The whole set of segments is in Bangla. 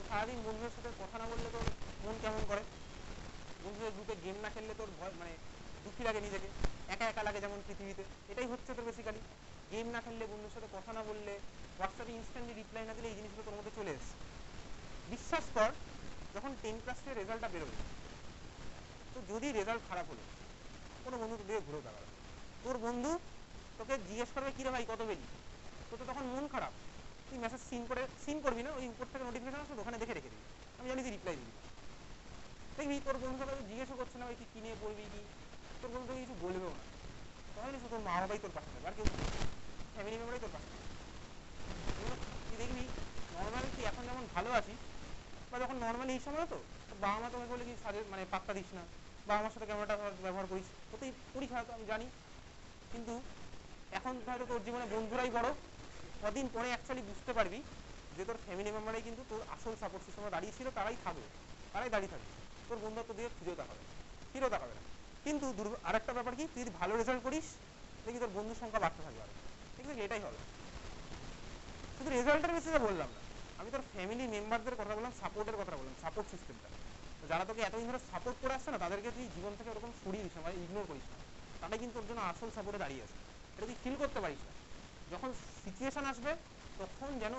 সারাদিন বন্ধুদের সাথে কথা না বললে তোর মন কেমন করে, বন্ধুদের গ্রুপে গেম না খেললে তোর ভয় মানে দুঃখী লাগে, নিজেকে একা একা লাগে যেমন পৃথিবীতে, এটাই হচ্ছে তোর বেসিক্যালি। গেম না খেললে, বন্ধুর সাথে কথা না বললে, হোয়াটসঅ্যাপে ইনস্ট্যান্টলি রিপ্লাই না দিলে এই জিনিসগুলো তোর মধ্যে চলে এসছে। বিশ্বাস কর, যখন 10+2 রেজাল্টটা বেরোবে, তো যদি রেজাল্ট খারাপ হলো, কোনো বন্ধু তোর দিকে ঘুরে দাঁড়াবে, তোর বন্ধু তোকে জিজ্ঞেস করবে কিরে ভাই কত পেলি, তো তখন মন খারাপ, তুই মেসেজ সিন করবি না, ওই উপর থেকে নোটিফিকেশন আসবে ওখানে দেখে রেখে দিবি, আমি জানি তুই রিপ্লাই দিবি। দেখবি তোর বন্ধু তোকে জিজ্ঞেসও করছে না ভাই তুই কি নিয়ে পড়বি কি, তোর বন্ধু তোকে কিছু বলবেও না, তখন নিশ্চয় তোর মা বাবাই তোর পাশে থাকবে, আর কেউ ফ্যামিলি মেম্বারই তোর পাশে থাকবে। তুই দেখবি নর্মালি তুই এখন যেমন ভালো আছিস, বা যখন নর্মালি এই সময় তো বাবা মা তোমাকে বলে কি মানে পাত্তা দিস না, বা আমার সাথে ক্যামেরাটা ব্যবহার করিস, ওতেই করিস হয়তো, আমি জানি, কিন্তু এখন হয়তো তোর জীবনে বন্ধুরাই বড়, কদিন পরে অ্যাকচুয়ালি বুঝতে পারবি যে তোর ফ্যামিলি মেম্বারাই কিন্তু তোর আসল সাপোর্ট সিস্টেমে দাঁড়িয়েছিল, তারাই থাকবে, তারাই দাঁড়িয়ে থাকবে, তোর বন্ধুত্ব দিয়ে খুঁজেও দেখাবে, ফিরেও দেখাবে না। কিন্তু আর একটা ব্যাপার কি, তুই যদি ভালো রেজাল্ট করিস দেখবি তোর বন্ধুর সংখ্যা বাড়তে থাকবে, আর ঠিক আছে, এটাই হবে। শুধু রেজাল্টের বেসিসে বললাম না, আমি তোর ফ্যামিলি মেম্বারদের কথা বললাম, সাপোর্টের কথা বললাম, সাপোর্ট সিস্টেমটা, যারা তোকে এতদিন ধরে সাপোর্ট করে আসছে না, তাদেরকে তুই জীবন থেকে ওরকম সরিয়ে দিস না, মানে ইগনোর করিস না, তারাই কিন্তু তোর জন্য আসল সাপোর্টে দাঁড়িয়ে আছে, এটা তুই ফিল করতে পারিস না। যখন সিচুয়েশন আসবে তখন যেন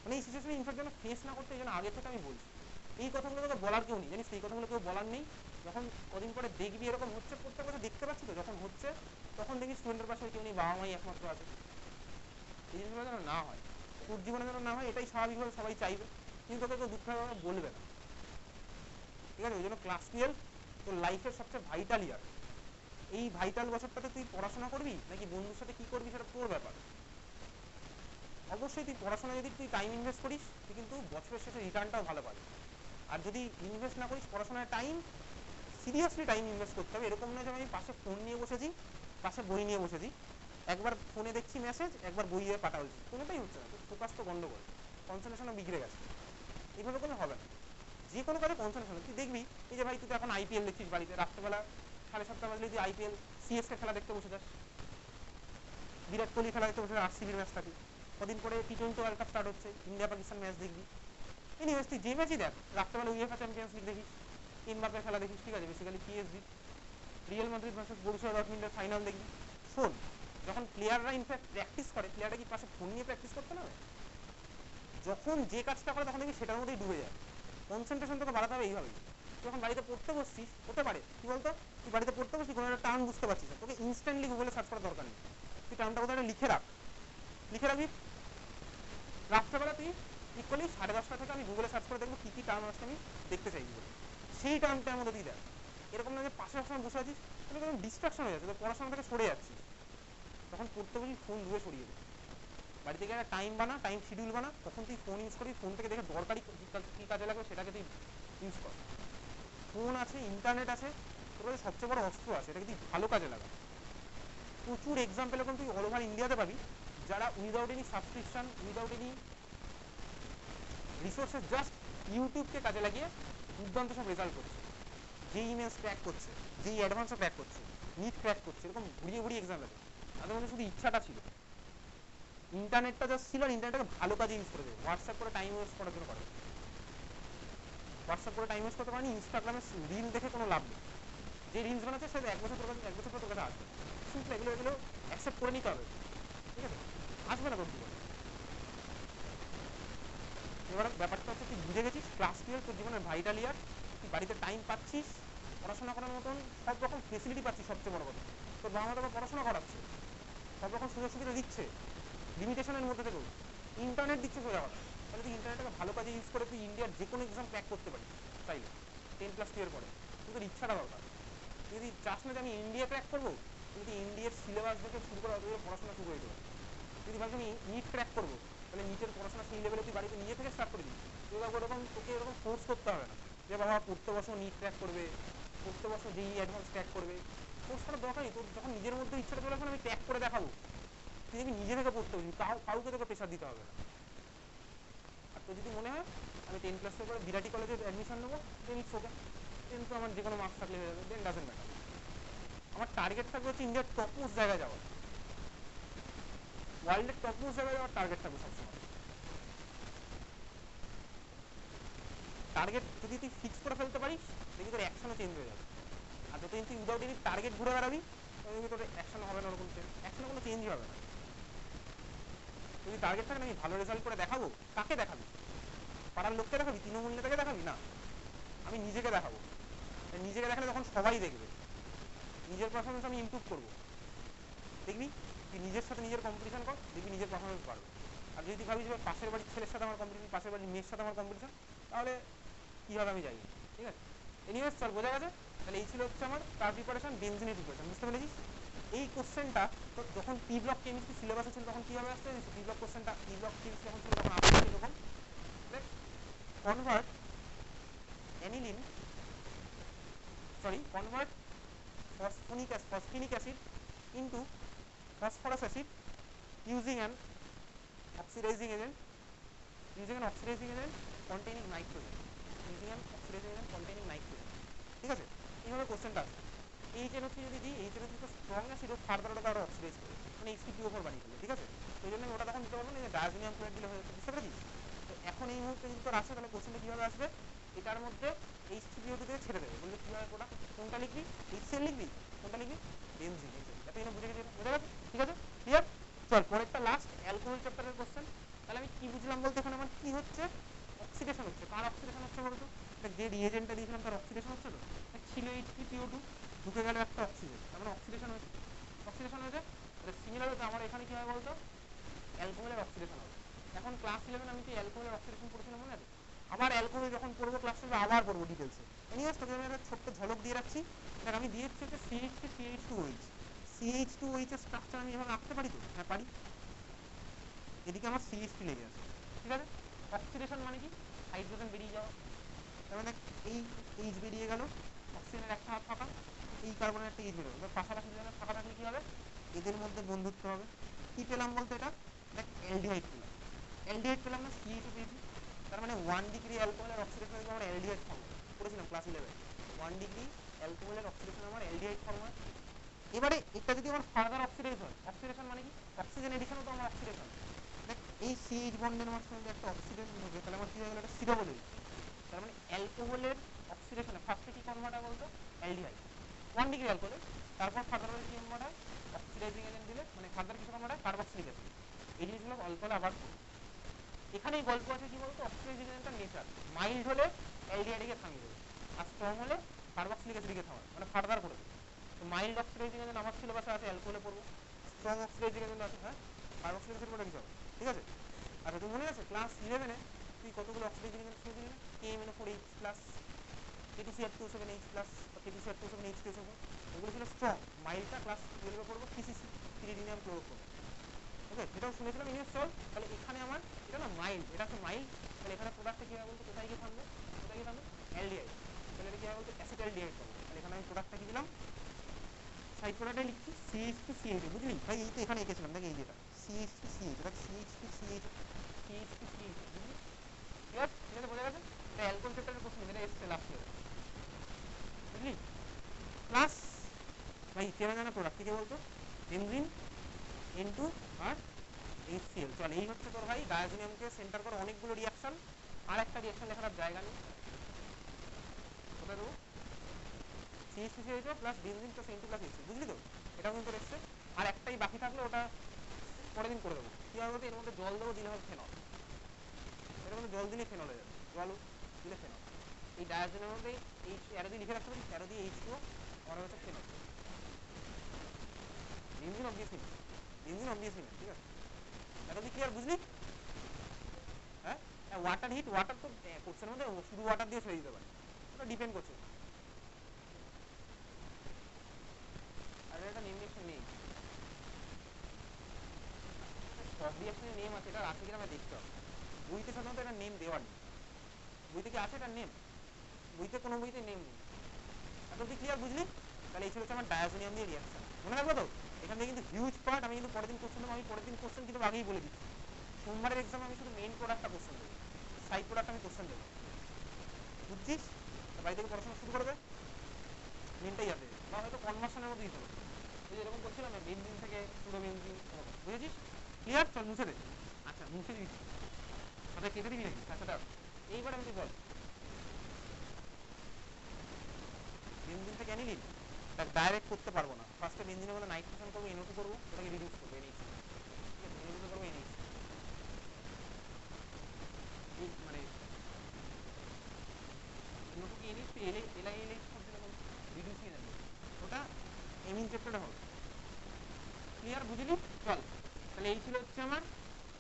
মানে এই সিচুয়েশনে ইনফ্যাক্ট যেন ফেস না করতে, এই জন্য আগে থেকে আমি বলছি, এই কথাগুলো তোকে বলার কেউ নেই, জানিস এই কথাগুলো কেউ বলার নেই। যখন কদিন পরে দেখবি এরকম হচ্ছে, প্রত্যেক বছর দেখতে পাচ্ছি তো, যখন হচ্ছে তখন দেখবি স্টুডেন্টের পাশে কেউ নেই, বাবা মাই একমাত্র আছে। এই জিনিসগুলো যেন না হয়, তোর জীবনে যেন না হয়, এটাই স্বাভাবিকভাবে সবাই চাইবে, কিন্তু তোকে কেউ দুঃখের কথা বলবে না, ঠিক আছে। ওই জন্য ক্লাস 12 তোর লাইফের সবচেয়ে ভাইটাল ইয়ার। এই ভাইটাল বছরটাতে তুই পড়াশোনা করবি নাকি বন্ধুর সাথে কি করবি সেটা তোর ব্যাপার। অবশ্যই তুই পড়াশোনা যদি তুই টাইম ইনভেস্ট করিস, তুই কিন্তু বছরের শেষে রিটার্নটাও ভালো পাবি। আর যদি ইনভেস্ট না করিস পড়াশোনায় টাইম, সিরিয়াসলি টাইম ইনভেস্ট করতে হবে, এরকম নয় যে আমি পাশে ফোন নিয়ে বসেছি, পাশে বই নিয়ে বসেছি, একবার ফোনে দেখছি মেসেজ, একবার বইয়ে পাঠা হয়েছে, কোনোটাই হচ্ছে না, তো ফোকাস তো গন্ডগোল, কনসেন্ট্রেশনও বিগড়ে গেছে। এইভাবে করলে হবে না, যে কোনো কাজে কনসেন্ট্রেশন। তুই দেখবি এই যে ভাই তুই তো এখন আইপিএল দেখছিস বাড়িতে, রাত্রেবেলা 7:30 বাজলে তুই আইপিএল সিএসকে খেলা দেখতে বসে যাস, বিরাট কোহলি খেলা দেখতে বসে, আরসিবির ম্যাচ থাকে, কদিন পরে টি20 ওয়ার্ল্ড কাপ স্টার্ট হচ্ছে, ইন্ডিয়া পাকিস্তান ম্যাচ দেখবি। এনিওয়েজ তুই যে ম্যাচই দেখ, রাত্রেবেলা উইএফএ চ্যাম্পিয়ন্স লিগ দেখিস, এমবাপ্পের খেলা দেখিস, ঠিক আছে, basically PSG, Real Madrid versus Borussia ডর্টমুন্ডের ফাইনাল দেখবি। শোন, যখন প্লেয়াররা ইনফ্যাক্ট প্র্যাকটিস করে, প্লেয়াররা কি পাশে ফোন নিয়ে প্র্যাকটিস করতে না, যখন যে কাজটা করে তখন দেখবি সেটার মধ্যেই ডুবে যায়। কনসেন্ট্রেশন তোকে বাড়াতে হবে এইভাবেই। যখন বাড়িতে পড়তে বসছিস, হতে পারে কি বলতো, তুই বাড়িতে পড়তে বসছিস, কোনো একটা টার্ম বুঝতে পারছিস না, তোকে ইনস্ট্যান্টলি গুগলে সার্চ করার দরকার নেই, তুই টার্মটা কোথাও লিখে রাখ, লিখে রাখবি, রাত্রেবেলা তুই ঠিক করলি 10:30 থেকে আমি গুগলে সার্চ করে দেখবো কি কি টার্ম আসছে আমি দেখতে চাইছি বলে, সেই টার্মটার মধ্যে তুই দেখ। এরকম না যে পাশে সময় বসে আছিস, তাহলে কোনো ডিস্ট্রাকশন হয়ে যাচ্ছে, তো পড়াশোনা থেকে সরে যাচ্ছিস, তখন পড়তে বসিস ফোন দূরে সরিয়ে দে, বাড়ি থেকে একটা টাইম বানা, টাইম শিডিউল বানা, তখন তুই ফোন ইউজ করবি, ফোন থেকে দেখে দরকারি কি কাজে লাগবে সেটাকে তুই ইউজ কর। ফোন আছে, ইন্টারনেট আছে, তোর কাছে সবচেয়ে বড় অস্ত্র আছে, এটাকে তুই ভালো কাজে লাগা। প্রচুর এক্সাম্পল এখন তুই অল ওভার ইন্ডিয়াতে পাবি, যারা without any subscription, without any resources, just ইউটিউবকে কাজে লাগিয়ে দুর্দান্ত সব রেজাল্ট করছে, যেই ইমেজ ক্র্যাক করছে, যেই অ্যাডভান্সও ক্র্যাক করছে, নিট ক্র্যাক করছে, এরকম ঘুরিয়ে ঘুরিয়ে এক্সাম লাগে। তাদের মধ্যে শুধু ইচ্ছাটা ছিল, ইন্টারনেটটা জাস্ট ছিল, আর ইন্টারনেটটাকে ভালো কাজে ইউজ করে দেবে। হোয়াটসঅ্যাপ করে টাইম ওয়েস্ট করার জন্য করে, হোয়াটসঅ্যাপ করে টাইম ওয়েস্ট করতে পারেনি, ইনস্টাগ্রামে রিল দেখে কোনো লাভ নেই, যে রিলস বানাচ্ছে সেটা 1 বছর তোর কাছে, 1 বছর তোর কাছে আসবে, সিম্পল এগুলো অ্যাকসেপ্ট করে নিতে হবে, ঠিক আছে, আসবে না তোর জীবনে। এবার ব্যাপারটা হচ্ছে তুই বুঝে গেছিস ক্লাস 12 তোর জীবনের ভাইটাল ইয়ার, তুই বাড়িতে টাইম পাচ্ছিস, পড়াশোনা করার মতন সব রকম ফেসিলিটি পাচ্ছিস, সবচেয়ে বড় কথা তোর বাবা মা তোকে পড়াশোনা করাচ্ছে, সব রকম সুযোগ সুবিধা দিচ্ছে, লিমিটেশনের মধ্যে থেকেও ইন্টারনেট দিচ্ছে সোজা কথা, তাহলে তুই ইন্টারনেটটাকে ভালো কাজে ইউজ করে তুই ইন্ডিয়ার যে কোনো এক্সাম ক্র্যাক করতে পারিস চাইলে 10+2 পরে, কিন্তু তোর ইচ্ছাটা দরকার। তুই যদি চাস না যে আমি ইন্ডিয়া ক্র্যাক করবো, তুই ইন্ডিয়ার সিলেবাস দেখে শুরু করে পড়াশোনা শুরু করে দেবে। যদি ভাবছি আমি নিট ক্র্যাক করবো, তাহলে নিটের পড়াশোনা সেই লেভেলে তুই বাড়িতে নিজে থেকে স্টার্ট করে দিবি, তুই ওরকম তোকে এরকম ফোর্স করতে হবে না যে বাবা পড়তে বসো নিট ক্র্যাক করবে, পড়তে বসো যেই অ্যাডভান্স ক্র্যাক করবে, ফোর্স করার দরকারই। তোর যখন নিজের মধ্যে ইচ্ছাটা চলে আসবে আমি ক্র্যাক করে দেখাবো, তুই দেখবি নিজে থেকে পড়তে বসবি, কাউকে তোকে প্রেশার দিতে হবে না। আর তোর যদি মনে হয় আমি 10+2 করে বিরাটি কলেজে অ্যাডমিশন নেবো, দেন ইটস ওকে, কিন্তু আমার যে কোনো মার্কস থাকলে হয়ে যাবে, দেন ডাজেন্ট ম্যাটার। আমার টার্গেট থাকবে হচ্ছে ইন্ডিয়ার টপ মোস্ট জায়গায় যাওয়া, ওয়ার্ল্ডের টপ মোস্ট জায়গায় যাওয়ার টার্গেট থাকবে সবসময়। টার্গেট যদি তুই ফিক্স করে ফেলতে পারিস দেখবি তোর অ্যাকশনও চেঞ্জ হয়ে যাবে। আর যতদিন তুই উইদাউট এনি টার্গেট ঘুরে বেড়াবি ততদিন তোর অ্যাকশন হবে না, ওরকম চেঞ্জ, অ্যাকশনে কোনো চেঞ্জই হবে না। যদি টার্গেট থাকে না আমি ভালো রেজাল্ট করে দেখাবো, কাকে দেখাবি? পাড়ার লোককে দেখাবি? তৃণমূল নেতাকে দেখাবি? না, আমি নিজেকে দেখাবো। নিজেকে দেখালে তখন সবাই দেখবে, নিজের পারফরমেন্স আমি ইমপ্রুভ করবো। দেখবি তুই নিজের সাথে নিজের কম্পিটিশন কর, দেখবি নিজের পারফরমেন্স বাড়বে। আর যদি ভাবিস যে পাশের বাড়ির ছেলের সাথে আমার কম্পিটিশন, পাশের বাড়ির মেয়ের সাথে আমার কম্পিটিশন, তাহলে কী হবে আমি জানি। ঠিক আছে, এনিওয়েজ চল, বোঝা গেছে। তাহলে এই ছিল হচ্ছে আমার তার প্রিপারেশন, বেনজিনের প্রিপারেশন, বুঝতে পেরেছিস? এই কোশ্চেনটা তো যখন পি ব্লক কেমিস্ট্রি সিলেবাসে ছিল তখন কীভাবে আসছে? পি ব্লক কোশ্চেনটা, পি ব্লক কেমিস্ট্রি যখন ছিল তখন আসছে এরকম, convert aniline, convert phosphinic acid into phosphorus acid using an oxidizing agent containing nitrogen, ঠিক আছে? এইভাবে কোশ্চেনটা আছে। HNO3 যদি দিই, HNO3 তো স্ট্রং অ্যাসিড, ও ফার্দার ওটা আরো অক্সিডাইজ করে, মানে H2PO4 বানিয়ে ফেলে, ঠিক আছে? সেই জন্য ওটা তখন দিতে পারবো না, যে ডায়াজোনিয়াম ক্লোরাইড দিলে হয়ে যাচ্ছে, বুঝতে পেরেছিস? তো এখন এই মুহূর্তে যদি তোর আসে তাহলে কোশ্চেনটা কীভাবে আসবে? এটার মধ্যে H2PO2 দিয়ে ছেড়ে দেবে, বললে কী হবে ওটা? কোনটা লিখবি? HCl লিখবি? কোনটা লিখবি? বেনজিন। এটা এখানে বুঝে গেছে, বোঝা গেছে? ঠিক আছে, ক্লিয়ার? চল পরেরটা লাস্ট অ্যালকোহল চ্যাপ্টারের কোশ্চেন। তাহলে আমি কি বুঝলাম বলতে, এখানে আমার কি হচ্ছে? অক্সিডেশন হচ্ছে। কার অক্সিডেশন হচ্ছে বলতো? যে রিএজেন্টটা দিয়েছিলাম তার অক্সিডেশন হচ্ছে। তো ছিল H3PO2, ঢুকে গেল একটা অক্সিজেন, তার মানে অক্সিডেশন হয়েছে। অক্সিডেশন হয়েছে, সিমিলার হচ্ছে আমার এখানে কি হয় বলতো? অ্যালকোহলের অক্সিডেশন হবে। এখন ক্লাস 11 আমি কি অ্যালকোহলের অক্সিডেশন পড়েছিলাম মনে আছে? আবার অ্যালকোহল যখন পড়বো ক্লাস 12 আবার পড়বো ডিটেলসে। এনিওয়েজ তোকে আমি একটা ছোট্ট ঝলক দিয়ে রাখছি। দেখ আমি দিয়ে দিচ্ছি হচ্ছে CH3CH2OH। CH2OH এর স্ট্রাকচার আমি এভাবে আঁকতে পারি তো? হ্যাঁ পারি। এদিকে আমার CH3 লেগে আছে, ঠিক আছে? অক্সিডেশন মানে কি? হাইড্রোজেন বেরিয়ে যাওয়া। তার মানে এই H বেরিয়ে গেল, অক্সিজেনের একটা হাত ফাঁকা, এই কার্বনের একটা H বেরোবে। এবার পাশাপাশি দুজনের ফাঁকা থাকলে কি হবে? এদের মধ্যে বন্ধুত্ব হবে। কি পেলাম বলতে? এটা দেখ অ্যালডিহাইড পেলাম। অ্যালডিহাইড পেলাম না, CH2 পেয়েছি। তার মানে 1 ডিগ্রি অ্যালকোহলের অক্সিডেশন থেকে আমার অ্যালডিহাইড ফর্ম হয়, পড়েছিলাম ক্লাস 11। 1 ডিগ্রি অ্যালকোহলের অক্সিডেশন আমার অ্যালডিহাইড ফর্ম হয়। এবারে এটা যদি আমার ফার্দার অক্সিডাইজ হয়, অক্সিডেশন মানে কি? অক্সিজেন এডিশনও তো আমার অক্সিডেশন। দেখ এই CH বন্ডের মাঝখানে একটা অক্সিডেশন হবে, তাহলে আমার কি হয়ে গেল? এটা সিরোবল। তার মানে অ্যালকোহলের অক্সিডেশনে ফার্স্টে কি কনভার্ট হয় বলতো? অ্যালডিহাইড। 1 ডিগ্রি অ্যালকোহলে, তারপর ফার্দার কি কনভার্ট হয়? অক্সিডাইজিং এজেন্ট দিলে, মানে ফার্দার কিছু কনভার্ট হয় কার্বক্সিলিক অ্যাসিড। এই জিনিসগুলো অ্যালকোহলে আবার এখানেই গল্প আছে কি বলতো? অক্সিডাইজিং এজেন্টটার নেচার মাইল্ড হলে অ্যালডিহাইডকে থামিয়ে দেবে, আর স্ট্রং হলে কার্বক্সিলিক অ্যাসিডকে থামাবে, মানে ফার্দার করে দেবে। তো মাইল্ড অক্সিডাইজিং এজেন্ট আমার সিলেবাসে আছে, অ্যালকোহলে পড়বো। স্ট্রং অক্সিডাইজিং এজেন্ট আছে, হ্যাঁ কার্বক্সিলিক অ্যাসিড পড়ে কিছু হবে, ঠিক আছে? আচ্ছা তুই মনে আছে ক্লাস 11-এ তুই কতগুলো অক্সিডাইজিং এজেন্ট শুনেছিলি না? KMNO4H+, K2CR2O7H+, K2CR2O7H2SO4, এগুলো ছিল স্ট্রং। মাইল্ডটা ক্লাস 12-এ পড়বো, PCC, পিরিডিনিয়াম ক্লোরোফর্ম। ওকে, এটাও শুনেছিলাম ইনিয়াস। চল তাহলে এখানে আমার এটা না মাইল্ড, এটা হচ্ছে মাইল্ড। তাহলে এখানে প্রোডাক্টটা কি হয় বলতো? কোথায় গিয়ে থামবে? কোথায় গিয়ে থামবে? অ্যালডিহাইড। তাহলে এটা কি হয় বলতো? অ্যাসিটালডিহাইড পাবো। তাহলে এখানে আমি প্রোডাক্টটা কি দিলাম? সাইড প্রোডাক্টে লিখছি CH2CH, বুঝলি ভাই? এই তো এখানে এঁকেছিলাম, দেখ এই যেটা CH2CH, এটা CH2CH, বুঝলি? ঠিক আছে, ঠিক আছে, বোঝা গেছে? এটা অ্যালকোহল চ্যাপ্টারের প্রশ্ন, এটা এসছে লাস্ট ইয়ারে, বুঝলি? প্লাস ভাই চেনা জানা প্রোডাক্ট কি বলতো? বেনজিন, N2 আর HCl। চল এই হচ্ছে তোর ভাই ডায়াজোনিয়ামকে সেন্টার করে অনেকগুলো রিয়াকশন। আর একটা রিয়াকশন লেখার জায়গা নেই, কোথায় দেবো? CH2CH plus benzene plus N2 plus HCl, বুঝলি তো? এটাও কিন্তু এসছে। আর একটাই বাকি থাকলে ওটা পরের দিন করে দেবো। কি হবে বলতে? এর মধ্যে জল দেবো, দিলে হবে ফেনল। এর মধ্যে জল দিলে ফেনল হয়ে যাবে, জল দিলে ফেনল। এই ডায়াজোনিয়ামের মধ্যে এই অ্যারো দিয়ে লিখে রাখতে পারি, অ্যারো দিয়ে H2O, আমার হচ্ছে ফেনল। বেনজিন অবভিয়াসলি না, বেনজিন অবভিয়াসলি না, ঠিক আছে? এটা কি ক্লিয়ার, বুঝলি? হ্যাঁ, ওয়াটার হিট, ওয়াটার তো কোশ্চেনের মধ্যে শুধু ওয়াটার দিয়ে ছেড়ে দিতে পারে, ওটা ডিপেন্ড করছে। আর একটা নেম রিঅ্যাকশন নেই, সব রিঅ্যাকশনের নেম আছে, এটা আছে কিনা আমি দেখতে হবে। বইতে সাধারণত এটা নেম দেওয়া নেই। বইতে কি আছে এটার নেম? বইতে কোনো বইতে নেম নেই। এত কি ক্লিয়ার, বুঝলি? তাহলে এই ছিল আমার ডায়াজোনিয়াম দিয়ে রিঅ্যাকশন, মনে রাখবো তো? এখান থেকে কিন্তু হিউজ পার্ট। আমি কিন্তু পরের দিন কোশ্চেন দেবো, আমি পরের দিন কোশ্চেন কিন্তু আগেই বলে দিচ্ছি। সোমবারের এক্সামে আমি শুধু মেইন প্রোডাক্টটা কোশ্চেন দেবো, সাইড প্রোডাক্ট আমি কোশ্চেন দেবো, বুঝছিস? বাড়ি থেকে পড়াশোনা শুরু করবে, মেনটাই আছে, বা হয়তো কনভার্সনের মধ্যে দিতে হবে। ওই এরকম করছিলাম না, বেনজিন থেকে পুরো বেনজিন, বুঝেছিস? ক্লিয়ার? চল মুছে দে। আচ্ছা মুছে দিচ্ছি, কথা কেটে দিবি নাকি? আচ্ছা এইবার আমি বল বেনজিন থেকে অ্যানিলিন ডাইরেক্ট করতে পারবো না, ফার্স্টে বেনজিনের মধ্যে নাইট্রোজেন করবো, NO2 করবো, ওটাকে রিডিউস করবো NH, ঠিক আছে, NO2 করবো NH, এই মানে NO2 কে NH কে LiLH করতে দেখো রিডিউস হয়ে যাবে, ওটা এমিন চ্যাপ্টারটা হবে। ক্লিয়ার, বুঝলি? চল তাহলে এই ছিল হচ্ছে আমার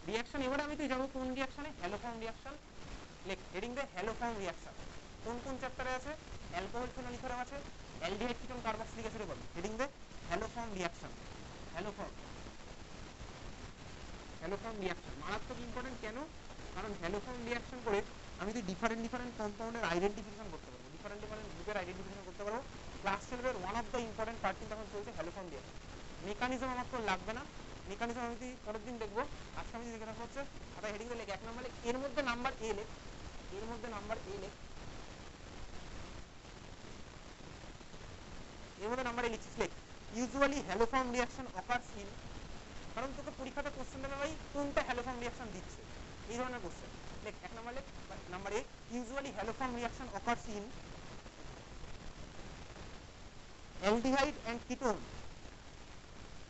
রিঅ্যাকশন। এবারে আমি তো যাবো কোন রিঅ্যাকশনে? Haloform reaction. লেখ হেডিং দে হ্যালোফর্ম রিঅ্যাকশন। কোন কোন চ্যাপ্টারে আছে? অ্যালকোহল ফেনলিথেরাম আছে, অ্যালডিহাইড কিটোন কার্বক্সিলিক অ্যাসিডে পাবি। হেডিং দে হ্যালোফর্ম রিঅ্যাকশন। হ্যালোফর্ম রিঅ্যাকশন মারাত্মক ইম্পর্টেন্ট। কেন? কারণ হ্যালোফর্ম রিঅ্যাকশন করে আমি তো ডিফারেন্ট কম্পাউন্ডের আইডেন্টিফিকেশন করতে পারবো, ডিফারেন্ট গ্রুপের আইডেন্টিফিকেশন করতে পারবো। ক্লাস 12 এর one of the important part কিন্তু এখন চলছে হ্যালোফর্ম রিঅ্যাকশন। মেকানিজম আমার তো লাগবে না, মেকানিজম আমি পরের দিন দেখবো। আজকে আমি দেখে রাখবো হচ্ছে হাতে হেডিং লেখ 1 নম্বর লেখ, এর মধ্যে নাম্বার এ লেখ, এর মধ্যে নাম্বার এ লেখ, এর মধ্যে নাম্বার এ লিখছিস লেখ। Usually haloform reaction occurs in, কারণ তোকে পরীক্ষাতে কোশ্চেন দেবে ভাই কোনটা হ্যালোফর্ম রিঅ্যাকশন দিচ্ছে, এই ধরনের কোশ্চেন। লেখ 1 নম্বর লেখ number A, usually haloform reaction occurs in aldehyde and ketone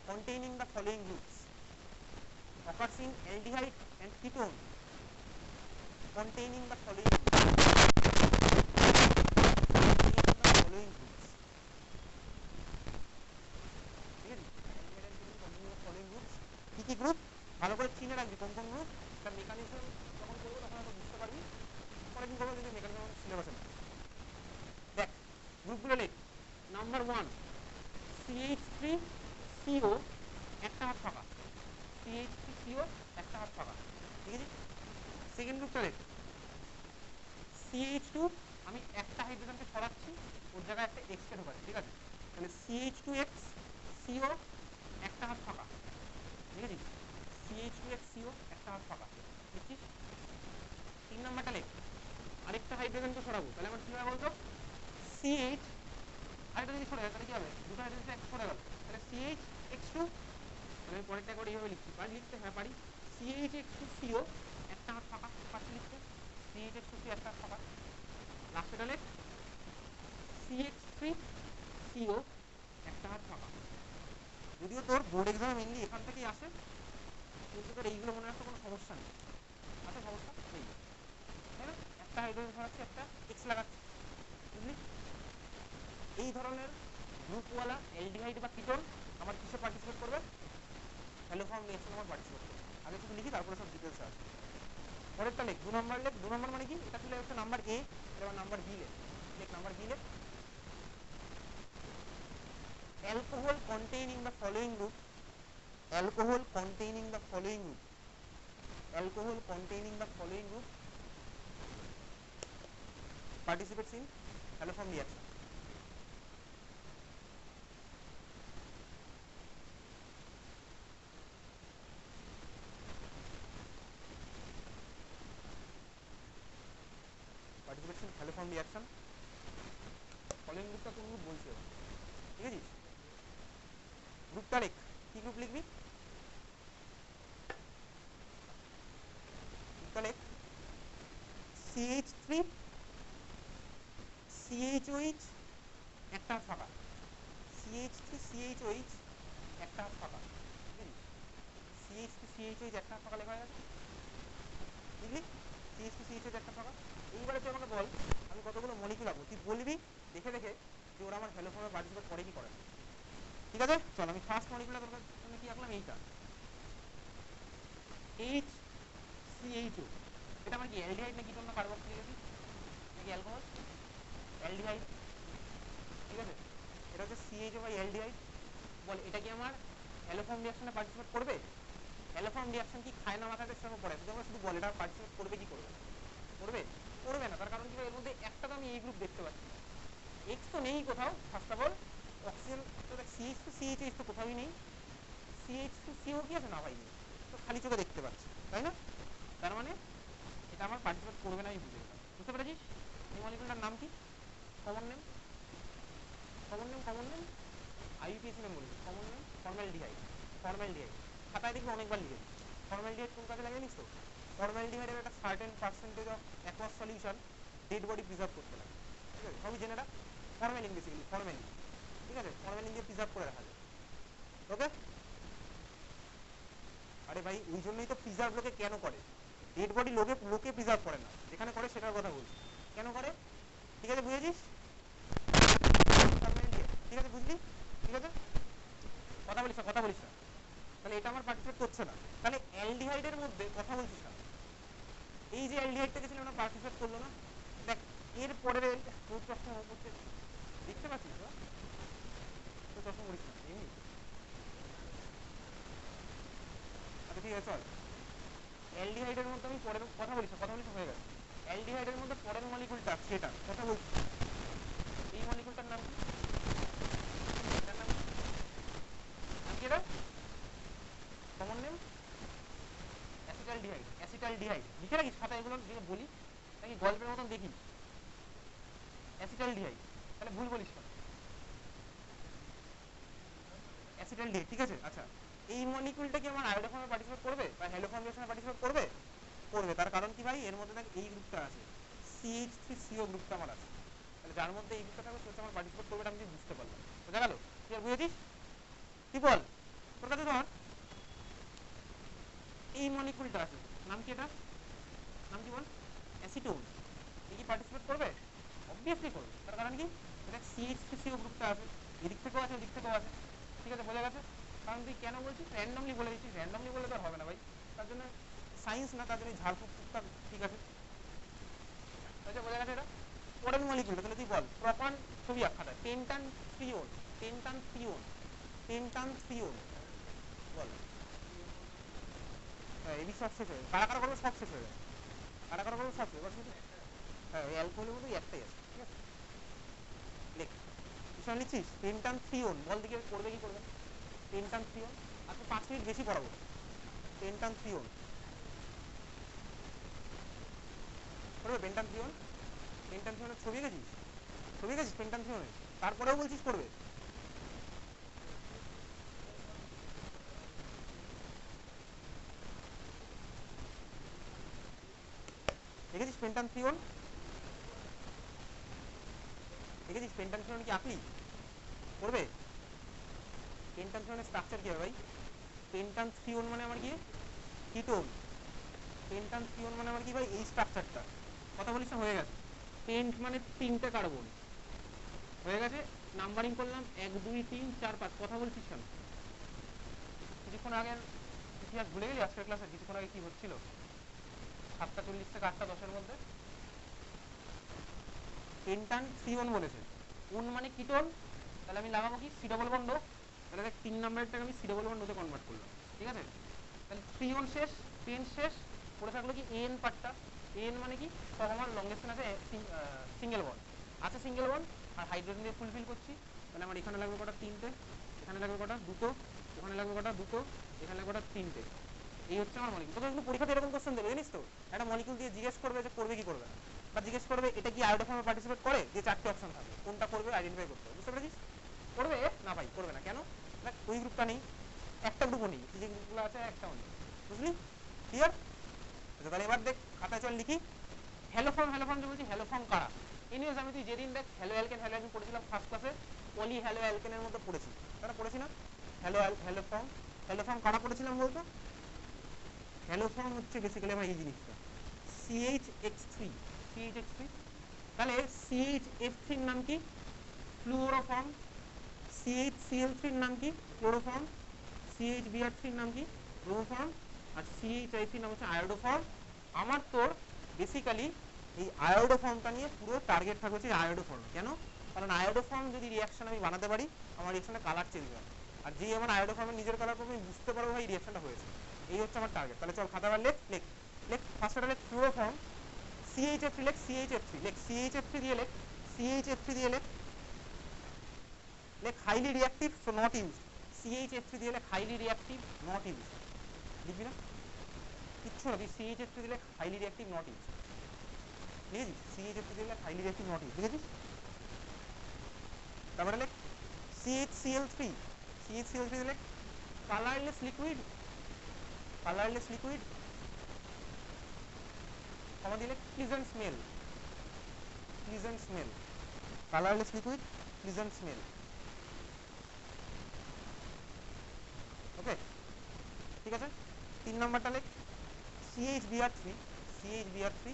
containing the following groups. Occurs in aldehyde and ketone containing the following groups. কি কি গ্রুপ ভালো করে চিনে রাখবি, কোন কোন গ্রুপ, তার মেকানিজম যখন করবো তখন হয়তো বুঝতে পারবি, পরের দিন করবো কিন্তু মেকানিজম সিলেবাসে না। দেখ গ্রুপগুলো লেখ। নাম্বার 1 CH3CO একটা হাত ফাঁকা, CH3CO একটা হাত ফাঁকা, ঠিক আছে। সেকেন্ড গ্রুপটা লেখ CH2, আমি একটা হাইড্রোজেনকে সরাচ্ছি, ওর জায়গায় একটা X কে ঢোকাচ্ছি, ঠিক আছে। তাহলে CH2X CO একটা হাত ফাঁকা, ঠিক আছে। CH2X CO একটা হাত ফাঁকা, বুঝছিস? 3 নাম্বারটা লেখ, আরেকটা হাইড্রোজেনকে সরাবো, তাহলে আমার কি হবে বলতো? CH, আরেকটা যদি সরে যায় তাহলে কি হবে? দুটো হাইড্রোজেন একটা সরে গেল, তাহলে CHX2, তাহলে আমি পরেরটা করে এইভাবে লিখছি, পারি লিখতে? হ্যাঁ পারি। CHX2CO একটা হাত ফাঁকা, পাচ্ছি লিখতে? CHX2CO একটা হাত ফাঁকা। লাস্টেটা লেখ CH3CO একটা হাত ফাঁকা। যদিও তোর বোর্ড এক্সাম মেনলি এখান থেকেই আসে, কিন্তু তোর এইগুলো মনে রাখতে কোনো সমস্যা নেই। আছে সমস্যা নেই, তাই না? একটা হাইড্রোজেন সরাচ্ছি, একটা X লাগাচ্ছি, বুঝলি? এই ধরনের গ্রুপওয়ালা অ্যালডিহাইড বা কিটোন আমার কিসে পার্টিসিপেট করবে? হ্যালোফর্ম রিঅ্যাকশন আমার পার্টিসিপেট করবে। আগে শুধু লিখি, তারপরে সব ডিটেলস আছে। পরেরটা লেখ 2 নম্বর লেখ। 2 নম্বর মানে কি? এটা ছিল হচ্ছে নাম্বার এ, এবার নাম্বার বি লেখ। লেখ নাম্বার বি লেখ, alcohol containing the following group, alcohol containing the following group, alcohol containing the following group participates in haloform reaction. Participates in haloform reaction. Following group টা কোন গ্রুপ বলছে, ঠিক আছে? গ্রুপটা লেখ, কি গ্রুপ লিখবি? গ্রুপটা লেখ CH3 CHOH একটা ফাঁকা, CH3 CHOH একটা ফাঁকা, ঠিক আছে। CH3 CHOH একটা ফাঁকা লেখা হয়ে গেছে, বুঝলি? CH2 CHOH একটা ফাঁকা। এইবারে তুই আমাকে বল আমি কতগুলো মলিকিউল আঁকবো, তুই বলবি দেখে দেখে যে ওরা আমার হ্যালোফর্মে পার্টিসিপেট করে কি করে, ঠিক আছে? চল আমি ফার্স্ট মলিকিউলটা তোর জন্য কি আঁকলাম, এইটা HCHO। এটা আমার কি অ্যালডিহাইড না কিটোন না কার্বক্সিলিক অ্যাসিড নাকি অ্যালকোহল? অ্যালডিহাইড, ঠিক আছে। এটা হচ্ছে CHO বাই অ্যালডিহাইড। বল এটা কি আমার হ্যালোফর্ম রিঅ্যাকশনে পার্টিসিপেট করবে? হ্যালোফর্ম রিঅ্যাকশন কি খায় না মাথাতে সেরকম পড়ে, শুধু আমরা শুধু বল এটা পার্টিসিপেট করবে কি করবে? করবে? করবে না। তার কারণ কি? এর মধ্যে একটা তো আমি এই গ্রুপ দেখতে পাচ্ছি, X তো নেই কোথাও। ফার্স্ট অফ অল অক্সিজেন তো দেখ, CH2 CHH তো কোথাওই নেই, CH2CO কি আছে? না ভাই নেই, তো খালি চোখে দেখতে পাচ্ছি, তাই না? তার মানে এটা আমার পার্টিসিপেট করবে না, আমি বুঝে গেলাম। বুঝতে পেরেছিস? এই মলিকিউলটার নাম কি? Common name, common name, common name IUPAC name বলি, কমন নেম ফর্মালডিহাইড। ফর্মালডিহাইড খাতায় দেখবি অনেকবার লিখে দিই। ফর্মালডিহাইড কোন কাজে লাগে জানিস তো? ফর্মালডিহাইডের একটা certain percentage of aqueous solution dead body preserve করতে লাগে, ঠিক আছে? সবই জেনে রাখ। ফরমালিন বেসিক্যালি ফরমালিন, ঠিক আছে, ফরমালিন দিয়ে প্রিজার্ভ করে রাখা যায়। ওকে, আরে ভাই ওই জন্যই তো প্রিজার্ভ লোকে কেন করে, ডেড বডি লোকে প্রিজার্ভ করে না, যেখানে করে সেটার কথা বলছি কেন করে, ঠিক আছে বুঝেছিস, ঠিক আছে বুঝলি, ঠিক আছে, কথা বলিস না, তাহলে এটা আমার পার্টিসিপেট করছে না, তাহলে অ্যালডিহাইডের মধ্যে কথা বলছিস না, এই যে অ্যালডিহাইডটা ছিল না পার্টিসিপেট করলো না, দেখ এর পরের তোর প্রশ্ন করতে দেখতে পাচ্ছিস তো, তোর প্রশ্ন করিস না এমনি, আচ্ছা ঠিক আছে চল, অ্যালডিহাইডের মধ্যে আমি পরের কথা বলিস হয়ে গেছে, অ্যালডিহাইডের মধ্যে পরের মলিকুলটা সেটা কথা বলছি, এই মলিকুলটার নাম কি, এটার নাম কি এটা কমন নেম, অ্যাসিটালডিহাইড লিখে রাখিস খাতায়, এগুলো বলি নাকি গল্পের মতন দেখি, অ্যাসিটালডিহাইড, তাহলে ভুল বলিস না, অ্যাসিটালডিহাইড, ঠিক আছে। আচ্ছা এই মলিকুলটা কি আমার আয়োডো ফর্মে পার্টিসিপেট করবে বা হ্যালো ফর্ম রিঅ্যাকশনে পার্টিসিপেট করবে, তার কারণ কি ভাই, এর মধ্যে দেখ এই গ্রুপটা আছে, CH3CO গ্রুপটা আমার আছে, তাহলে যার মধ্যে এই গ্রুপটা থাকবে সেটা আমার পার্টিসিপেট করবে, আমি বুঝতে পারলাম, বোঝা গেল, তুই আর বুঝেছিস, কি বল তোর কাছে ধর এই মলিকুলটা আছে, নাম কি, এটা নাম কি বল, অ্যাসিটোন, এই কি পার্টিসিপেট করবে, অবভিয়াসলি করবে, তার কারণ কি এটা CH3CO গ্রুপটা আছে, এদিক থেকেও আছে ওদিক থেকেও আছে, ঠিক আছে বোঝা গেছে, কারণ তুই কেন বলছিস র্যান্ডমলি বলে দিচ্ছিস, র্যান্ডমলি বলে তো হবে না ভাই, তার জন্য সায়েন্স না, তার জন্য ঝাড়ফুঁক টুকটাক, ঠিক আছে, আচ্ছা বোঝা গেছে এটা, পরের মলিকুলটা তাহলে তুই বল, প্রপান ছবি আঁকাটা পেন্টান থ্রিওন, বল, হ্যাঁ এবি সব শেষ হয়ে যাবে, কারা করবে সব শেষ হয়ে যাবে, সব শেষ, হ্যাঁ অ্যালকোহলের মধ্যে একটাই আছে, ঠিক আছে, লেখ কিসব লিখছিস, পেন্টান থ্রিওন, বল দিকে করবে কি করবে, পেন্টান থ্রিওন, আজকে 5 মিনিট বেশি পড়াবো, পেন্টান থ্রিওন করবে, পেন্টান থ্রিওনের ছবি গেছিস পেন্টান থ্রিওনের, তারপরেও বলছিস করবে, দেখেছিস পেন্টান থ্রিওন কি আঁকলি, করবে, পেন্টান থ্রিওনের স্ট্রাকচার কি হবে ভাই, পেন্টান থ্রিওন মানে আমার কি কিটোন, পেন্টান থ্রিওন মানে আমার কি ভাই এই স্ট্রাকচারটা, কথা বলিস না, হয়ে গেছে, পেন্ট মানে 3টে কার্বন, হয়ে গেছে, নাম্বারিং করলাম 1 2 3 4 5, কথা বলছিস কেন, কিছুক্ষণ আগে ইতিহাস ভুলে গেলি, আজকের ক্লাসে কিছুক্ষণ আগে কি হচ্ছিল, 7:40 থেকে 8:10 মধ্যে পেন্টান থ্রিওন বলেছে, উন মানে কিটোন, তাহলে আমি লাগাবো কি সি ডবল বন্ড, তাহলে দেখ 3 নাম্বারটাকে আমি সি ডবল বন্ডতে কনভার্ট করলাম, ঠিক আছে, তাহলে থ্রিওন শেষ, পেন শেষ, পড়ে থাকলো কি এন পার্টটা, এন মানে কি সব আমার লংগেস্ট আছে সিঙ্গেল বন্ড আছে, সিঙ্গেল বন্ড আর হাইড্রোজেন দিয়ে ফুলফিল করছি, তাহলে আমার এখানে লাগবে কটা 3টে, এখানে লাগবে কটা 2টো, ওখানে লাগবে কটা 2টো, এখানে লাগবে কটা 3টে, এই হচ্ছে আমার মলিকুল। তোকে কিন্তু পরীক্ষাতে এরকম কোশ্চেন দেবে জানিস তো, একটা মলিকুল দিয়ে জিজ্ঞেস করবে যে করবে কি করবে না, বা জিজ্ঞেস করবে এটা কি আয়োডো ফর্মে পার্টিসিপেট করে, যে 4টে অপশন থাকবে কোনটা করবে আইডেন্টিফাই করতে হবে, বুঝতে পেরেছিস, করবে না ভাই করবে না, কেন না ওই গ্রুপটা নেই, একটা গ্রুপও নেই, যে গ্রুপগুলো আছে একটাও নেই, বুঝলি, ক্লিয়ার, আচ্ছা তাহলে এবার দেখ খাতায় চল লিখি, হ্যালো ফর্ম যে বলছি, হ্যালো ফর্ম কারা, এনিওয়েজ আমি তুই যেদিন দেখ হ্যালো অ্যালকেন পড়েছিলাম ফার্স্ট ক্লাসে, পলি হ্যালো অ্যালকেনের মধ্যে পড়েছি, তারা পড়েছি না, হ্যালো ফর্ম কারা পড়েছিলাম বলতো, হ্যালো ফর্ম হচ্ছে বেসিক্যালি আমার এই জিনিসটা CHX3, তাহলে CHF3 এর নাম কি ফ্লুরোফর্ম, CHCl3 এর নাম কি ক্লোরোফর্ম, CHBr3 এর নাম কি ব্রোমোফর্ম, আর CHI3 নাম হচ্ছে আয়োডোফর্ম। আমার তোর বেসিক্যালি এই আয়োডোফর্মটা নিয়ে পুরো টার্গেট থাকবে হচ্ছে আয়োডোফর্ম, কেন, কারণ আয়োডোফর্ম যদি রিঅ্যাকশন আমি বানাতে পারি আমার রিঅ্যাকশনের কালার চেঞ্জ হয়, আর যেই আমার আয়োডোফর্মের নিজের কালার পাবো আমি বুঝতে পারবো ভাই রিঅ্যাকশনটা হয়েছে, এই হচ্ছে আমার টার্গেট। তাহলে চল খাতা বার লেখ ফার্স্ট লেখ ফ্লুরোফর্ম, CHF3 লেখ, CHF3 দিয়ে লেখ highly reactive so not use, CHF3 দিয়ে লেখ হাইলি রিঅ্যাক্টিভ নট ইউজ, লিখবি না কিচ্ছু না, তুই CHF3 দিলে হাইলি রিঅ্যাক্টিভ নট ইউজ, লিখেছিস, CHF3 দিলে হাইলি রিঅ্যাক্টিভ নট ইউজ লিখেছিস, তারপরে লেখ CHCl3 দিলে কালারলেস লিকুইড, কমা দিলে pleasant smell, colourless liquid pleasant smell. Okay, ঠিক আছে। 3 নাম্বারটা লেখ CHBr3, CHBr3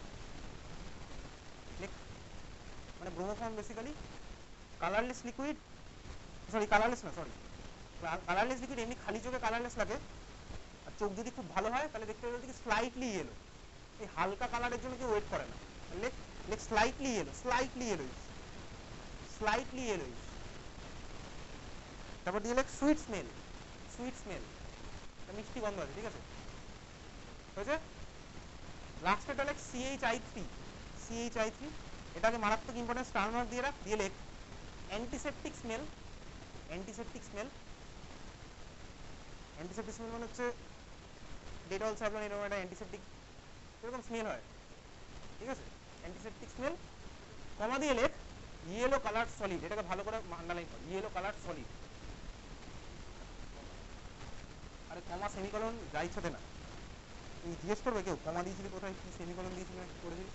লেখ, মানে bromoform basically colourless liquid, sorry colourless না, সরি কালারলেস লিকুইড এমনি খালি চোখে কালারলেস লাগে, আর চোখ যদি খুব ভালো হয় তাহলে দেখতে পাবে স্লাইটলি ইয়েলো, এই হালকা কালারের জন্য কেউ ওয়েট করে না, লেখ লেখ slightly yellow, slightly yellowish, slightly yellowish. তারপর দিয়ে লেখ সুইট স্মেল, সুইট স্মেল, মিষ্টি গন্ধ আছে, ঠিক আছে, হয়েছে। লাস্টেটা লেখ CHI3, CHI3, এটাকে মারাত্মক ইম্পর্টেন্ট স্টার মার্ক দিয়ে রাখ, দিয়ে লেখ antiseptic smell, antiseptic smell, antiseptic smell মানে হচ্ছে ডেটল সাবলন এরকম একটা অ্যান্টিসেপটিক এরকম স্মেল হয়, ঠিক আছে, অ্যান্টিসেপটিক স্মেল, কমা দিয়ে লেখ ইয়েলো কালার সলিড, এটাকে ভালো করে আন্ডারলাইন কর, ইয়েলো কালার সলিড। আরে কমা সেমিকলন যা ইচ্ছাতে না, তুমি জিজ্ঞেস করবে কেউ কমা দিয়েছিলি কোথায়, কি সেমিকলন দিয়েছিলি না করেছিলি,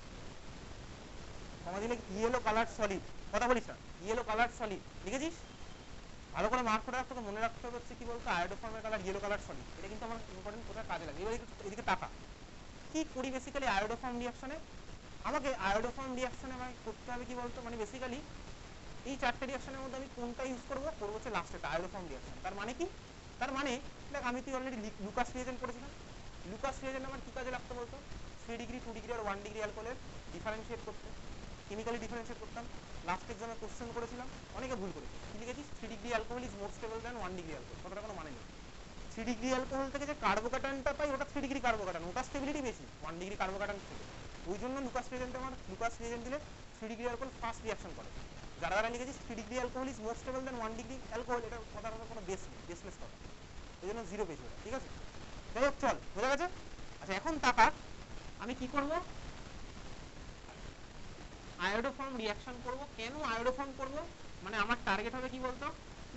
কমা দিলে ইয়েলো কালার সলিড, কথা বলিস না, ইয়েলো কালার সলিড লিখেছিস, ভালো করে মার্ক করে রাখতে, মনে রাখতে হচ্ছে কি বলতো আয়োডোফর্মের কালার ইয়েলো কালার সলিড, এটা কিন্তু আমার ইম্পর্টেন্ট কোথায় কাজে লাগে। এবার এদিকে টাকা কি করি বেসিক্যালি আয়োডোফর্ম রিঅ্যাকশনে, আমাকে আয়োডোফর্ম রিঅ্যাকশনে আমাকে করতে হবে কি বলতো, মানে বেসিক্যালি এই 4টে রিঅ্যাকশনের মধ্যে আমি কোনটা ইউজ করবো, করবো হচ্ছে লাস্টেটা আয়োডোফর্ম রিঅ্যাকশন। তার মানে কি, তার মানে দেখ আমি তুই অলরেডি লুকাস রিয়েজেন্ট করেছিলাম, লুকাস রিয়েজেন্ট আমার কি কাজে লাগতো বলতো, 3 ডিগ্রি 2 ডিগ্রি আর 1 ডিগ্রি অ্যালকোহলের ডিফারেন্সিয়েট করতে, কেমিক্যালি ডিফারেন্সিয়েট করতাম। লাস্ট এক্সামে কোশ্চেন করেছিলাম, অনেকে ভুল করেছে, কি লিখেছিস 3 degree alcohol is more stable than 1 degree alcohol, কথাটা কোনো মানে নেই। 3 ডিগ্রি অ্যালকোহল থেকে যে কার্বোকাটানটা পাই ওটা 3 ডিগ্রি কার্বোকাটান, ওটা স্টেবিলিটি বেশি 1 ডিগ্রি কার্বোকাটান থেকে, ওই জন্য লুকাস রিয়েজেন্ট আমার লুকাস রিয়েজেন্ট দিলে 3 ডিগ্রি অ্যালকোহল ফার্স্ট রিঅ্যাকশন করে। যারা যারা লিখেছিস 3 degree alcohol is more stable than 1 degree alcohol, এটা কথার কোনো বেস নেই, বেসলেস কথা, এই জন্য 0 পেয়েছি ওটা, ঠিক আছে। যাই হোক চল, বোঝা গেছে। আচ্ছা এখন টাকা আমি কি করব, আয়োডোফর্ম রিঅ্যাকশন করব। কেন আয়োডোফর্ম করব, মানে আমার টার্গেট হবে কি বলতো,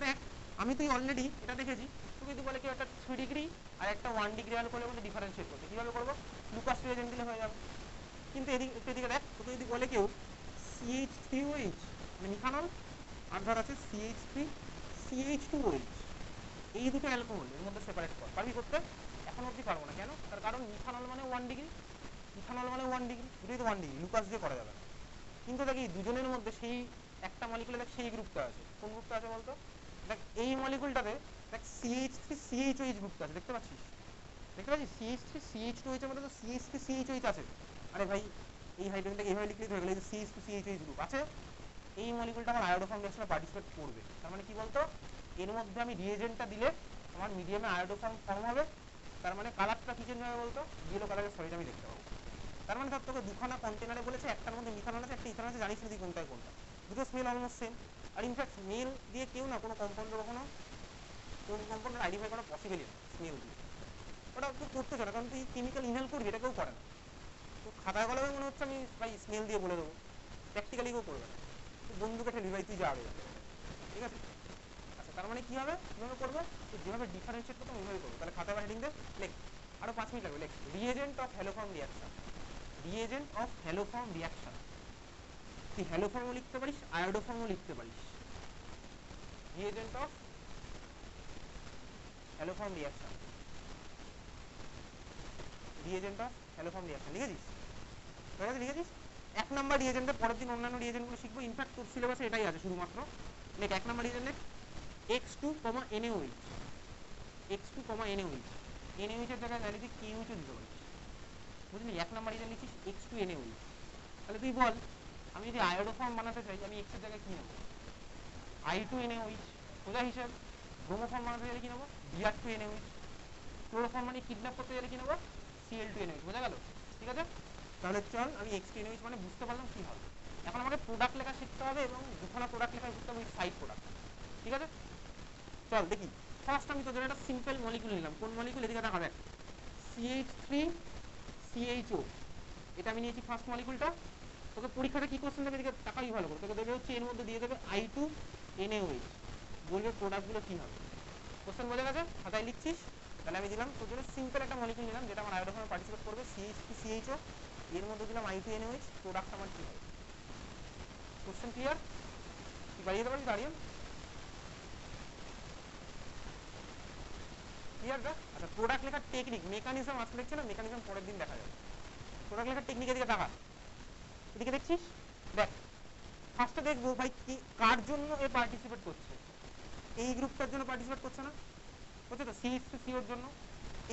দেখ আমি তুই অলরেডি এটা দেখেছি, তুই যদি বলে কি একটা 3 ডিগ্রি আর একটা 1 ডিগ্রি অ্যালকোহলের মধ্যে ডিফারেন্সিয়েট করতে, কিভাবে করব, লুকাস রিয়েজেন্ট দিলে হয়ে যাবে। কিন্তু এদিকে দেখ, তোকে যদি বলে কেউ CH3OH মানে মিথানল, আর ধর আছে CH3 CH2OH, এই দুটো অ্যালকোহল এর মধ্যে সেপারেট কর, পারবি করতে? এখন অবধি পারবো না, কেন, তার কারণ মিথানল মানে 1 ডিগ্রি, ইথানল মানে 1 ডিগ্রি, দুটোই তো 1 ডিগ্রি, লুকাস দিয়ে করা যাবে না। কিন্তু দেখ এই দুজনের মধ্যে সেই একটা মলিকুলে দেখ সেই গ্রুপটা আছে, কোন গ্রুপটা আছে বলতো, দেখ এই মলিকুলটাতে দেখ CH3CHOH গ্রুপটা আছে, দেখতে পাচ্ছিস, দেখতে পাচ্ছিস CH3CH2OH এর মধ্যে তো CH3CHOH আছে। আরে ভাই এই হাইড্রোজেনটাকে এইভাবে লিখলেই হয়ে গেল, এই যে CH2CHOH গ্রুপ আছে, এই মলিকুলটা আমার আয়োডোফর্ম রিঅ্যাকশনে পার্টিসিপেট করবে। তার মানে কি বলতো, এর মধ্যে আমি রিয়েজেন্টটা দিলে আমার মিডিয়ামে আয়োডোফর্ম ফর্ম হবে, তার মানে কালারটা কি চেঞ্জ হবে বলতো, ইয়েলো কালারের সলিড আমি দেখতে পাবো। তার মানে ধর তোকে দুখানা কন্টেনারে বলেছে, একটার মধ্যে মিথানল আছে একটা ইথানল আছে, জানিস না তুই কোনটা কোনটা, দুটো স্মেল অলমোস্ট সেম। আর ইনফ্যাক্ট স্মেল দিয়ে কেউ না কোনো কম্পাউন্ডের কখনো কোন কম্পাউন্ডের আইডেন্টিফাই করা পসিবলই না স্মেল দিয়ে, ওটা তুই করতে চাও না, কারণ তুই কেমিক্যাল ইনহেল করবি, এটা কেউ করে না। তো খাতায় গলাবে মনে হচ্ছে আমি ভাই স্মেল দিয়ে বলে দেবো, প্র্যাকটিক্যালি কেউ করবে না, তুই বন্ধুকে ঠেলি ভাই তুই যা আগে যাবে, ঠিক আছে। আচ্ছা তার মানে কি হবে, কীভাবে করবো, তুই যেভাবে ডিফারেন্সিয়েট করতাম ওইভাবে করবো। তাহলে খাতায় বা হেডিং দে, লেখ, আরো 5 মিনিট লাগবে, লেখ reagent of haloform reaction, reagent of haloform reaction, তুই হ্যালোফর্মও লিখতে পারিস আয়োডোফর্মও লিখতে পারিস, reagent of haloform reaction, reagent of haloform reaction লিখেছিস, ঠিক আছে লিখেছিস। 1 নাম্বার রিয়েজেন্টে পরের দিন অন্যান্য রিয়েজেন্টগুলো শিখবো, ইনফ্যাক্ট তোর সিলেবাসে এটাই আছে শুধুমাত্র। লেখ 1 নাম্বার রিয়েজেন্ট লেখ X2, NaOH, X2, NaOH, NaOH এর জায়গায় ভ্যালিডি KOH ও দিতে পারিস, বুঝলি। 1 নাম্বার রিয়েজেন্ট লিখিস X2, NaOH। তাহলে তুই বল আমি যদি আয়োডোফর্ম বানাতে চাই আমি X এর জায়গায় কি নেব, I2, NaOH, সোজা হিসাব। ব্রোমোফর্ম বানাতে গেলে কি নেবো, Br2, NaOH। ক্লোরোফর্ম মানে কিডন্যাপ করতে গেলে কি নেবো, Cl2, NaOH, বোঝা গেল, ঠিক আছে। তাহলে চল আমি X2, NaOH মানে বুঝতে পারলাম কি হবে। এখন আমাকে প্রোডাক্ট লেখা শিখতে হবে এবং দুখানা প্রোডাক্ট লেখা বুঝতে হবে, সাইড প্রোডাক্ট, ঠিক আছে। চল দেখি, ফার্স্ট আমি তোদের একটা সিম্পল মলিকুল নিলাম, কোন মলিকুল, এদিকে দেখা দেখ CH3CHO, এটা আমি নিয়েছি ফার্স্ট মলিকুলটা। তোকে পরীক্ষাটা কি কোশ্চেন দেবে, এদিকে টাকাই ভালো করে, তোকে দেবে হচ্ছে এর মধ্যে দিয়ে দেবে I2, NaOH, বলবে প্রোডাক্টগুলো কি হবে। কোশ্চেন বোঝা গেছে, খাতায় লিখছিস। তাহলে আমি দিলাম তোর জন্য সিম্পল একটা মলিকুল নিলাম যেটা আমার আয়োডোফর্মে পার্টিসিপেট করবে, CH3CHO, এর মধ্যে দিলাম I2, NaOH, প্রোডাক্ট আমার কি হবে। কোশ্চেন ক্লিয়ার, বাড়িয়ে দিতে পারি দাঁড়িয়ে ক্লিয়ার দা। আচ্ছা প্রোডাক্ট লেখার টেকনিক মেকানিজম আজকে দেখছি না, মেকানিজম পরের দিন দেখা যাবে। প্রোডাক্ট লেখার টেকনিক এদিকে দেখা, এদিকে দেখছিস দেখ। ফার্স্টে দেখবো ভাই কি কার জন্য এ পার্টিসিপেট করছে। এই গ্রুপটার জন্য পার্টিসিপেট করছে না, করছে তো CH2CO এর জন্য।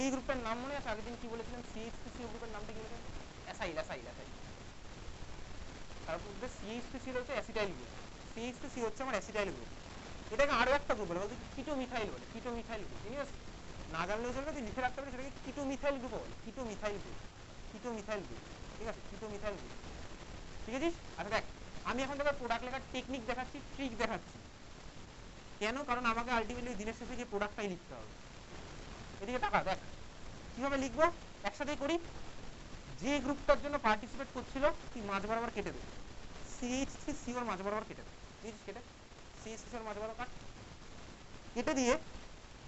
এই গ্রুপটার নাম মনে আছে আগের দিন কি বলেছিলাম? CH2CO গ্রুপের নামটা কি বলেছিলাম? Acyl acyl acyl. তারপর CH2CO হচ্ছে অ্যাসিটাইল গ্রুপ, CH2CO হচ্ছে আমার অ্যাসিটাইল গ্রুপ। এটাকে আরো একটা গ্রুপ বলে, বলতে কিটোমিথাইল বলে, কিটোমিথাইল গ্রুপ। ঠিক আছে, না জানলেও চলবে, তুই লিখে রাখতে পারিস সেটাকে কিটোমিথাইল গ্রুপ বলে, কিটোমিথাইল গ্রুপ, কিটোমিথাইল গ্রুপ। ঠিক আছে, কিটোমিথাইল গ্রুপ। ঠিক আছে। আচ্ছা দেখ, আমি এখন তোকে প্রোডাক্ট লেখার টেকনিক দেখাচ্ছি, ট্রিক দেখাচ্ছি। কেন? কারণ আমাকে আলটিমেটলি দিনের শেষে গিয়ে প্রোডাক্টটাই লিখতে হবে। এদিকে টাকা দেখ কিভাবে লিখবো, একসাথেই করি। যে গ্রুপটার জন্য পার্টিসিপেট করছিল তুই মাঝ বরাবর কেটে দে, CH3CO মাঝ বরাবর কেটে দে, বুঝছিস? কেটে CH3CO মাঝ বরাবর কাট, কেটে দিয়ে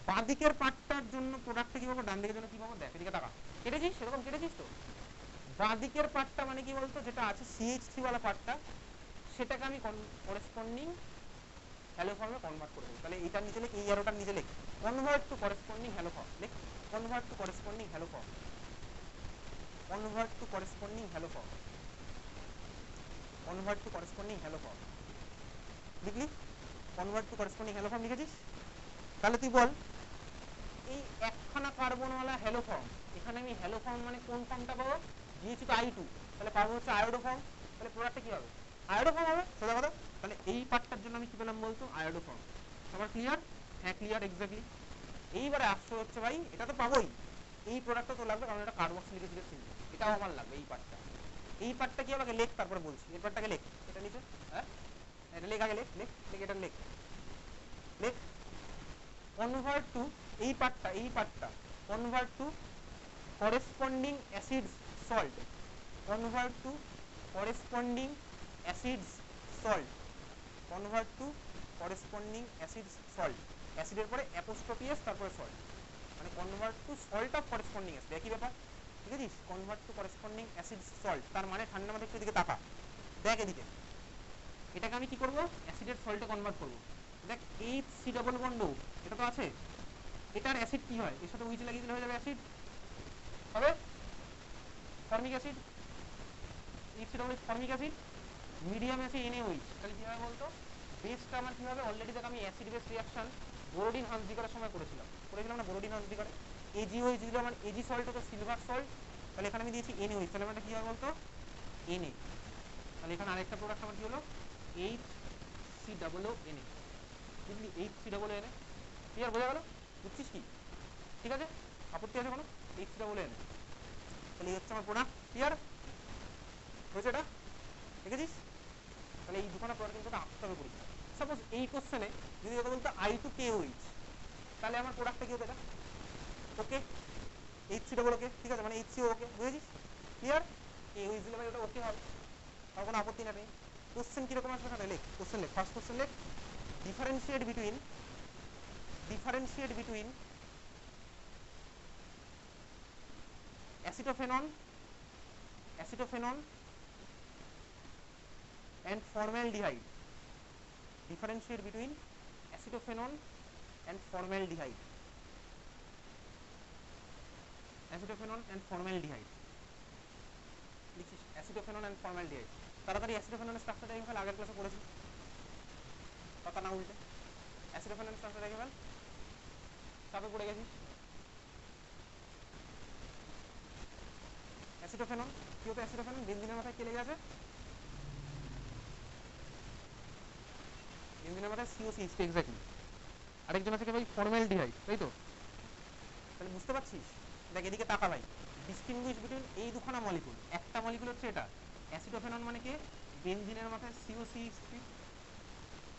বাঁ দিকের পার্টটার জন্য প্রোডাক্টটা কি পাবো, ডান দিকের জন্য কি পাবো দেখ। এদিকে টাকা কেটেছিস, সেরকম কেটেছিস তো। বাঁ দিকের পার্টটা মানে কি বলতো, যেটা আছে CH3 ওয়ালা পার্টটা, সেটাকে আমি করেসপন্ডিং হ্যালো ফর্মে কনভার্ট করে দেবো। তাহলে এইটার নিচে লিখ, এই অ্যারোটার নিচে লিখ convert to corresponding haloform, লিখ convert to corresponding haloform, convert to corresponding haloform, convert to corresponding haloform. লিখলি convert to corresponding haloform লিখেছিস। তাহলে তুই বল এই একখানা কার্বনওয়ালা হ্যালো ফর্ম, এখানে আমি হ্যালো ফর্ম মানে কোন ফর্মটা পাবো? দিয়েছি তো I2, তাহলে পাবো হচ্ছে আয়োডো ফর্ম। তাহলে প্রোডাক্টটা কি হবে? আয়োডো ফর্ম হবে, সোজা কথা। তাহলে এই পার্টটার জন্য আমি কি পেলাম বলতো? Iodo form. সবার ক্লিয়ার? হ্যাঁ ক্লিয়ার, এক্স্যাক্টলি। এইবারে আসছে হচ্ছে ভাই, এটা তো পাবোই, এই প্রোডাক্টটা তো লাগবে, কারণ এটা কার্বক্স লিখেছিল সিম্পল, এটাও আমার লাগবে। এই পার্টটা, এই পার্টটা কি আমাকে লেখ, তারপরে বলছি। এই পার্টটাকে লেখ, এটা নিচে, হ্যাঁ এটা লেখ আগে, লেখ লেখ লেখ, এটা লেখ লেখ। কনভার্ট টু, এই পার্টটা, এই পার্টটা convert to corresponding acids salt, convert to corresponding acids salt, convert to corresponding acids salt, অ্যাসিডের পরে অ্যাপোস্ট্রফি এস তারপরে সল্ট, মানে convert to salt of corresponding acid, একই ব্যাপার। ঠিক আছে, convert to corresponding acid salt, তার মানে ঠান্ডা মাথায় একটু এদিকে তাকা, দেখ এদিকে। এটাকে আমি কি করব? অ্যাসিডের সল্টে কনভার্ট করব। দেখ HC ডবল বন্ড, এটা তো আছে, এটার অ্যাসিড কি হয়? এর সাথে উইচ লাগিয়ে দিলে হয়ে যাবে অ্যাসিড, হবে formic acid, HC double formic acid, medium আছে NaOH। তাহলে কি হবে বলতো? বেসটা আমার কি হবে? অলরেডি দেখ আমি অ্যাসিড বেস রিঅ্যাকশন বোরোডিন হান্সদি করার সময় করেছিলাম না, বোরোডিন হান্সদি করে AgOH দিলে আমার Ag সল্ট হতো সিলভার সল্ট, তাহলে এখানে আমি দিয়েছি NaOH, তাহলে আমার কি হবে বলতো? Na। তাহলে এখানে আরেকটা প্রোডাক্ট আমার কি হলো? HCOONA, বুঝলি? HCOONA, ক্লিয়ার, বোঝা গেল? বুঝছিস কি? ঠিক আছে, আপত্তি আছে কোনো? HCOONA, তাহলে এই হচ্ছে আমার প্রোডাক্ট। ক্লিয়ার হয়েছে এটা? দেখেছিস? তাহলে এই দুখানা প্রোডাক্ট কিন্তু আঁকতে হবে পরীক্ষা। সাপোজ এই কোশ্চেনে যদি এটা বলতো I2KOH, তাহলে আমার প্রোডাক্টটা কি হতো? এটা ওকে, HC ডবল ওকে, ঠিক আছে, মানে HCO ওকে, বুঝেছিস? ক্লিয়ার? KOH দিলে ওটা ওকে হবে, তার কোনো আপত্তি না নেই। কোশ্চেন কিরকম আসবে এখানে লেখ, কোশ্চেন লেখ, ফার্স্ট কোশ্চেন লেখ, differentiate between acetophenone and formaldehyde, differentiate between acetophenone and formaldehyde, লিখিস acetophenone and formaldehyde। তাড়াতাড়ি acetophenone এর স্ট্রাকচারটা দেখে ফেল, আগের ক্লাসে পড়েছি, কথা না উল্টে acetophenone স্ট্রাকচার দেখে ফেল, চাপে পড়ে গেছিস। acetophenone কি হতো? acetophenone বেনজিনের মাথায় কে লেগে আছে? বেনজিনের মাথায় COCH, এক্স্যাক্টলি। আরেকজন আছে কি ভাই? ফর্মালডিহাইড, তাই তো? তাহলে বুঝতে পারছিস? দেখ এদিকে তাকা ভাই, ডিস্টিংগুইশ বিটুইন এই দুখানা মলিকুল। একটা মলিকুল হচ্ছে এটা অ্যাসিটোফেনন, মানে কি? বেনজিনের মাথায় COCH3,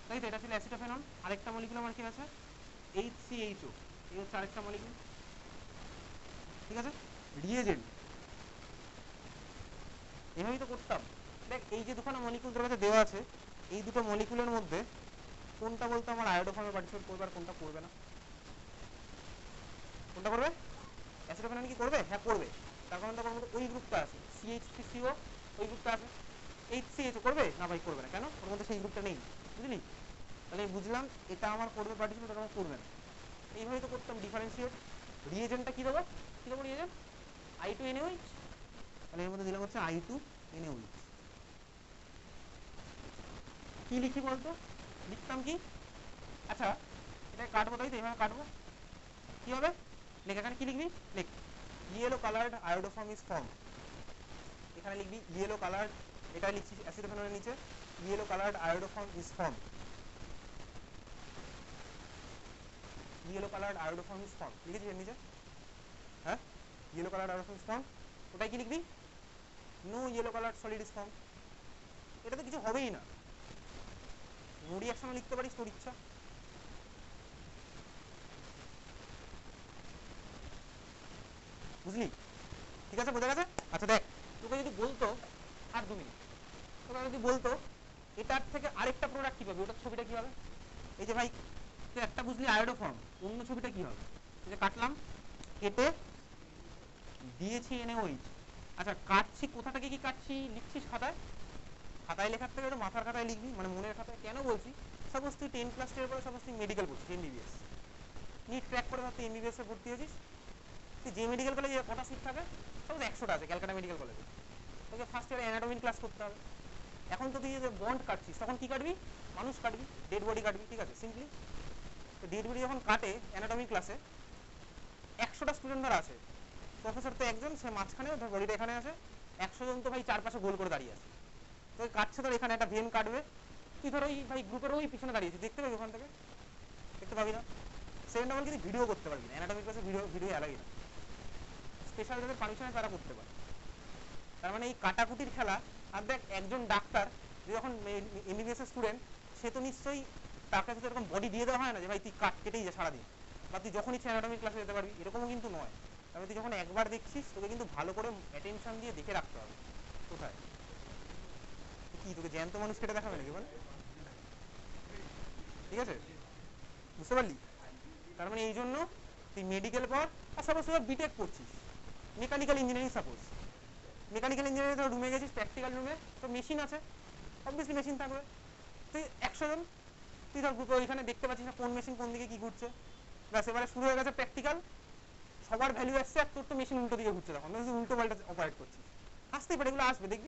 তাই তো? এটা ছিল অ্যাসিটোফেনন। আরেকটা মলিকুল আমার কি আছে? HCHO, এই হচ্ছে আরেকটা মলিকুল। ঠিক আছে, রিএজেন্ট এভাবেই তো করতাম। দেখ এই যে দুখানা মলিকুল তোর কাছে দেওয়া আছে, এই দুটো মলিকুলের মধ্যে কোনটা বলতো আমার আয়োডো ফর্মে পার্টিসিপেট করবে আর কোনটা করবে না? কোনটা করবে? অ্যাসিটোফেনন কি করবে? হ্যাঁ করবে, তার কারণ তার মধ্যে ওই গ্রুপটা আছে, CH3CO, ওই গ্রুপটা আছে। HCHO করবে না ভাই? করবে না, কেন? ওর মধ্যে সেই গ্রুপটা নেই, বুঝলি? তাহলে আমি বুঝলাম এটা আমার করবে পার্টিসিপেট, ওটা আমার করবে না। এইভাবে তো করতাম ডিফারেন্সিয়েট। রিএজেন্টটা কি দেবো, কি দেবো রিএজেন্ট, I2NaOH। তাহলে এর মধ্যে দিলাম হচ্ছে I2NaOH। কি লিখি বলতো, লিখতাম কি, আচ্ছা এটা কাটবো, তাই তো এইভাবে কাটবো, কি হবে লেখ, এখানে কি লিখবি, লেখ yellow coloured iodoform is form. এখানে লিখবি ইয়েলো কালার্ড, এটা লিখছিস অ্যাসিডোফেনলের নিচে, yellow coloured iodoform is form, yellow coloured iodoform is form লিখেছিস এর নিচে, হ্যাঁ yellow coloured iodoform is form. ওটাই কি লিখবি, no yellow coloured solid is form. এটা তো কিছু হবেই না, নো রিঅ্যাকশনও লিখতে পারিস তোর ইচ্ছা। বুঝলি, ঠিক আছে, বোঝা গেছে। আচ্ছা দেখ, তোকে যদি বলতো আর 2 মিনিট, তোকে যদি বলতো এটার থেকে আরেকটা প্রোডাক্ট কি পাবি, ওটার ছবিটা কি হবে, এই যে ভাই তুই একটা বুঝলি আয়োডোফর্ম, অন্য ছবিটা কি হবে, এই যে কাটলাম, কেটে দিয়েছি NaOH। আচ্ছা কাটছি, কোথা থেকে কি কাটছি লিখছিস খাতায়, খাতায় লেখার থেকে একটু মাথার খাতায় লিখবি, মানে মনের খাতায়। কেন বলছি, সাপোজ তুই 10 ক্লাস 10 পরে সাপোজ তুই মেডিকেল পড়ছিস, MBBS নিট ক্র্যাক করে ধর তুই MBBS এ ভর্তি হয়েছিস, তুই যে মেডিকেল কলেজে কটা সিট থাকে, সাপোজ 100টা আছে ক্যালকাটা মেডিকেল কলেজে, তোকে ফার্স্ট ইয়ারে অ্যানাটমি ক্লাস করতে হবে। এখন তো তুই যে বন্ড কাটছিস তখন কি কাটবি, মানুষ কাটবি, ডেড বডি কাটবি, ঠিক আছে সিম্পলি। তো ডেড বডি যখন কাটে অ্যানাটমি ক্লাসে 100টা স্টুডেন্ট ধর আছে, প্রফেসর তো একজন, সে মাঝখানে ধর বডিটা এখানে আছে, 100 জন তো ভাই চারপাশে গোল করে দাঁড়িয়ে আছে, তো কাটছে তোর এখানে একটা ভেন কাটবে, তুই ধর ওই ভাই গ্রুপের ওই পিছনে দাঁড়িয়েছিস, দেখতে পাবি ওখান থেকে, দেখতে পাবি না। সেকেন্ড অফ অল কিন্তু ভিডিও করতে পারবি না, অ্যানাটমি ক্লাসে ভিডিও অ্যালাউই না, স্পেশাল যাদের পারমিশনে তারা করতে পারে। তার মানে এই কাটাকুটির খেলা। আর দেখ একজন ডাক্তার যখন MBBS এর স্টুডেন্ট, সে তো নিশ্চয়ই তার কাছে তো এরকম বডি দিয়ে দেওয়া হয় না যে ভাই তুই কাট কেটেই যা সারাদিন, বা তুই যখন ইচ্ছে অ্যানাটমি ক্লাসে যেতে পারবি, এরকমও কিন্তু নয়। তবে তুই যখন একবার দেখছিস তোকে কিন্তু ভালো করে অ্যাটেনশন দিয়ে দেখে রাখতে হবে কোথায় কি, তোকে জ্যান্ত মানুষ কেটে দেখাবে নাকি বল, ঠিক আছে, বুঝতে পারলি। তার মানে এই জন্য তুই মেডিকেল পর, আর সাপোজ তুই বিটেক করছিস, mechanical engineering, suppose mechanical engineering তোর রুমে গেছিস, প্র্যাকটিক্যাল রুমে তো মেশিন আছে, অবভিয়াসলি মেশিন থাকবে, তুই 100 জন, তুই ধর গ্রুপে ওইখানে দেখতে পাচ্ছিস না কোন মেশিন কোন দিকে কি ঘুরছে, ব্যাস এবারে শুরু হয়ে গেছে প্র্যাকটিক্যাল, সবার ভ্যালু আসছে আর তোর তো মেশিন উল্টো দিকে ঘুরছে, তখন তুই উল্টো পাল্টা অপারেট করছিস, আসতেই পারে, এগুলো আসবে দেখবি।